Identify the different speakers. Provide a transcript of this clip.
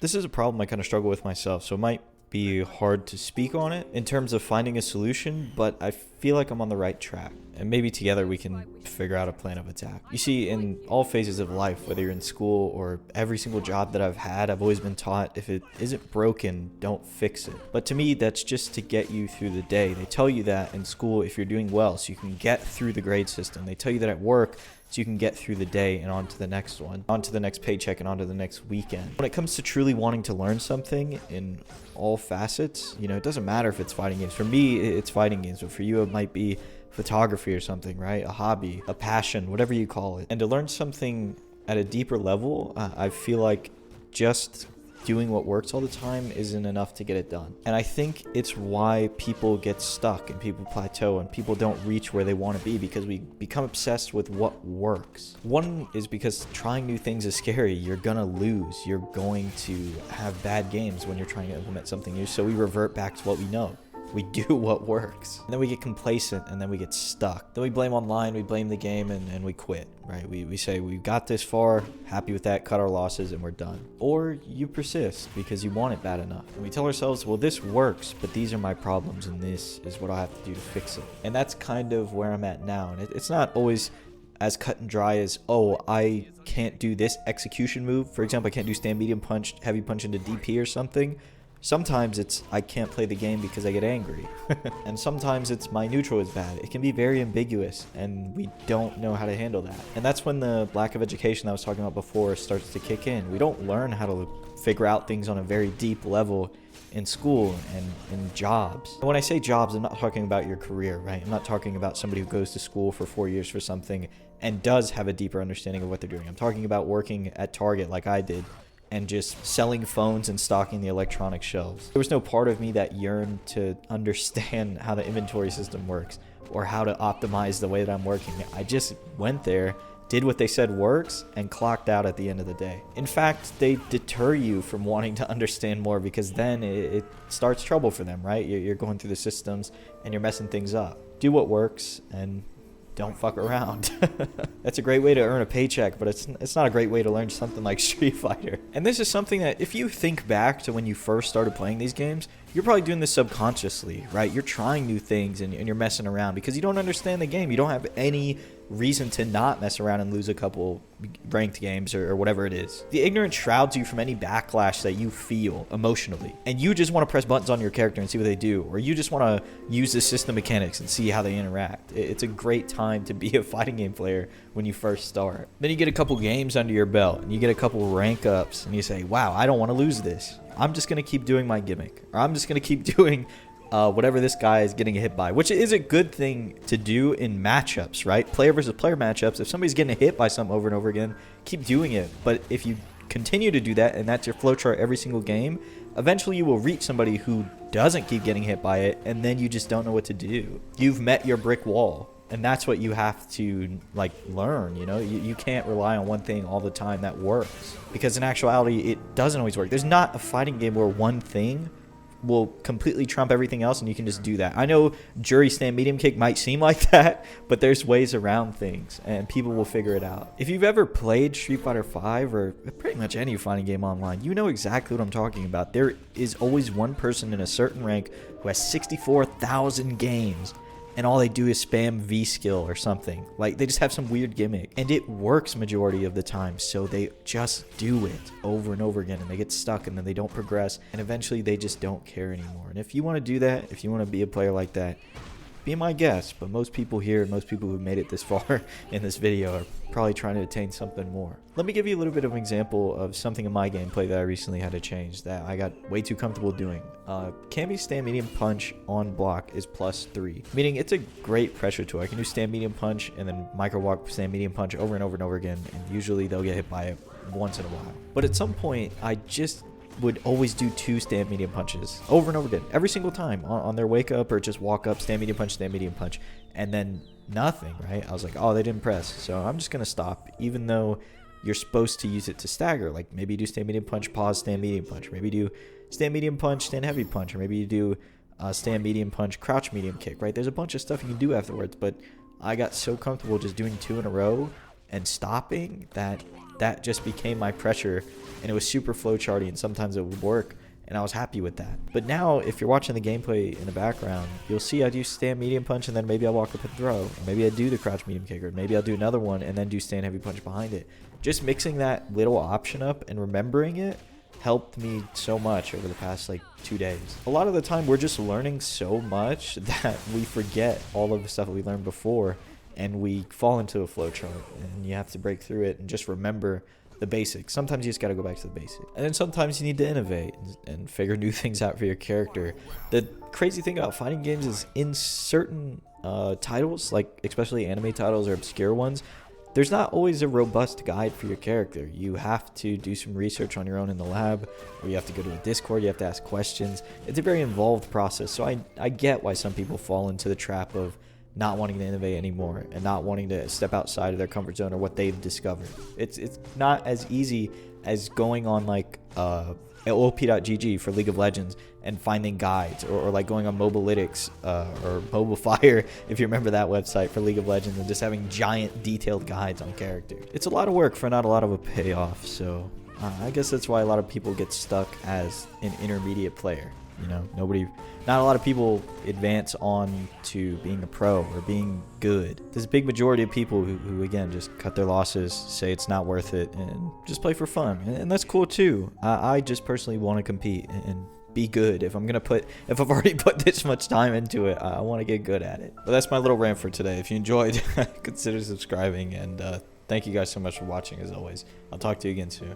Speaker 1: This is a problem I kind of struggle with myself, so it might be hard to speak on it in terms of finding a solution, but I feel like I'm on the right track. And maybe together we can figure out a plan of attack. You see, in all phases of life, whether you're in school or every single job that I've had, I've always been taught if it isn't broken, don't fix it. But to me, that's just to get you through the day. They tell you that in school if you're doing well, so you can get through the grade system. They tell you that at work, so you can get through the day and on to the next one, on to the next paycheck and on to the next weekend. When it comes to truly wanting to learn something in all facets, you know, it doesn't matter if it's fighting games. For me, it's fighting games, but for you, it might be photography or something, right? A hobby, a passion, whatever you call it. And to learn something at a deeper level, I feel like just doing what works all the time isn't enough to get it done. And I think it's why people get stuck and people plateau and people don't reach where they want to be, because we become obsessed with what works. One is because trying new things is scary. You're gonna lose. You're going to have bad games when you're trying to implement something new. So we revert back to what we know. We do what works. And then we get complacent and then we get stuck. Then we blame online, we blame the game, and we quit, right? We say we got this far, happy with that, cut our losses, and we're done. Or you persist because you want it bad enough. And we tell ourselves, well, this works, but these are my problems and this is what I have to do to fix it. And that's kind of where I'm at now. And it's not always as cut and dry as, oh, I can't do this execution move. For example, I can't do stand medium punch, heavy punch into DP or something. Sometimes it's I can't play the game because I get angry. And sometimes it's my neutral is bad. It can be very ambiguous and we don't know how to handle that. And that's when the lack of education that I was talking about before starts to kick in. We don't learn how to figure out things on a very deep level in school and in jobs. And when I say jobs, I'm not talking about your career, right? I'm not talking about somebody who goes to school for 4 years for something and does have a deeper understanding of what they're doing. I'm talking about working at Target like I did, and just selling phones and stocking the electronic shelves. There was no part of me that yearned to understand how the inventory system works or how to optimize the way that I'm working. I just went there, did what they said works, and clocked out at the end of the day. In fact, they deter you from wanting to understand more because then it starts trouble for them, right? You're going through the systems and you're messing things up. Do what works and don't fuck around. That's a great way to earn a paycheck, but it's not a great way to learn something like Street Fighter. And this is something that if you think back to when you first started playing these games, you're probably doing this subconsciously, right? You're trying new things and you're messing around because you don't understand the game. You don't have any reason to not mess around and lose a couple ranked games or whatever it is. The ignorance shrouds you from any backlash that you feel emotionally, and you just want to press buttons on your character and see what they do, or you just want to use the system mechanics and see how they interact. It's a great time to be a fighting game player when you first start. Then you get a couple games under your belt and you get a couple rank ups and you say, wow, I don't want to lose this. I'm just going to keep doing my gimmick, or I'm just going to keep doing whatever this guy is getting hit by, which is a good thing to do in matchups, right? Player versus player matchups. If somebody's getting hit by something over and over again, keep doing it. But if you continue to do that and that's your flowchart every single game, eventually you will reach somebody who doesn't keep getting hit by it, and then you just don't know what to do. You've met your brick wall. And that's what you have to learn, you know? You can't rely on one thing all the time that works, because in actuality, it doesn't always work. There's not a fighting game where one thing will completely trump everything else and you can just do that. I know jury stand medium kick might seem like that, but there's ways around things and people will figure it out. If you've ever played Street Fighter 5 or pretty much any fighting game online, you know exactly what I'm talking about. There is always one person in a certain rank who has 64,000 games and all they do is spam V skill or something. Like, they just have some weird gimmick. And it works majority of the time, so they just do it over and over again, and they get stuck, and then they don't progress, and eventually they just don't care anymore. And if you want to do that, if you want to be a player like that, be my guest. But most people here, most people who made it this far in this video are probably trying to attain something more. Let me give you a little bit of an example of something in my gameplay that I recently had to change that I got way too comfortable doing. Cambi stand medium punch on block is +3, meaning it's a great pressure tool. I can do stand medium punch and then micro walk stand medium punch over and over and over again, and usually they'll get hit by it once in a while. But at some point, I just would always do 2 stand medium punches over and over again every single time on their wake up, or just walk up, stand medium punch, and then nothing, right? I was like, oh, they didn't press, so I'm just gonna stop, even though you're supposed to use it to stagger. Like, maybe do stand medium punch, pause, stand medium punch, maybe do stand medium punch, stand heavy punch, or maybe you do stand medium punch, crouch medium kick, right? There's a bunch of stuff you can do afterwards, but I got so comfortable just doing 2 in a row and stopping that that just became my pressure, and it was super flowcharty, and sometimes it would work, and I was happy with that. But now, if you're watching the gameplay in the background, you'll see I do stand medium punch, and then maybe I walk up and throw. Or maybe I do the crouch medium kick, or maybe I'll do another one, and then do stand heavy punch behind it. Just mixing that little option up and remembering it helped me so much over the past like 2 days. A lot of the time, we're just learning so much that we forget all of the stuff that we learned before, and we fall into a flowchart, and you have to break through it and just remember the basics. Sometimes you just got to go back to the basics, and then sometimes you need to innovate and figure new things out for your character. The crazy thing about fighting games is in certain titles, like especially anime titles or obscure ones, there's not always a robust guide for your character. You have to do some research on your own in the lab, or you have to go to a Discord, you have to ask questions. It's a very involved process, so I get why some people fall into the trap of not wanting to innovate anymore and not wanting to step outside of their comfort zone or what they've discovered. It's not as easy as going on like op.gg for League of Legends and finding guides, or like going on Mobalytics or Mobile Fire, if you remember that website, for League of Legends, and just having giant detailed guides on characters. It's a lot of work for not a lot of a payoff, so I guess that's why a lot of people get stuck as an intermediate player. You know, not a lot of people advance on to being a pro or being good. There's a big majority of people who again, just cut their losses, say it's not worth it, and just play for fun. And that's cool too. I just personally want to compete and be good. If I've already put this much time into it, I want to get good at it. But that's my little rant for today. If you enjoyed, consider subscribing, and thank you guys so much for watching as always. I'll talk to you again soon.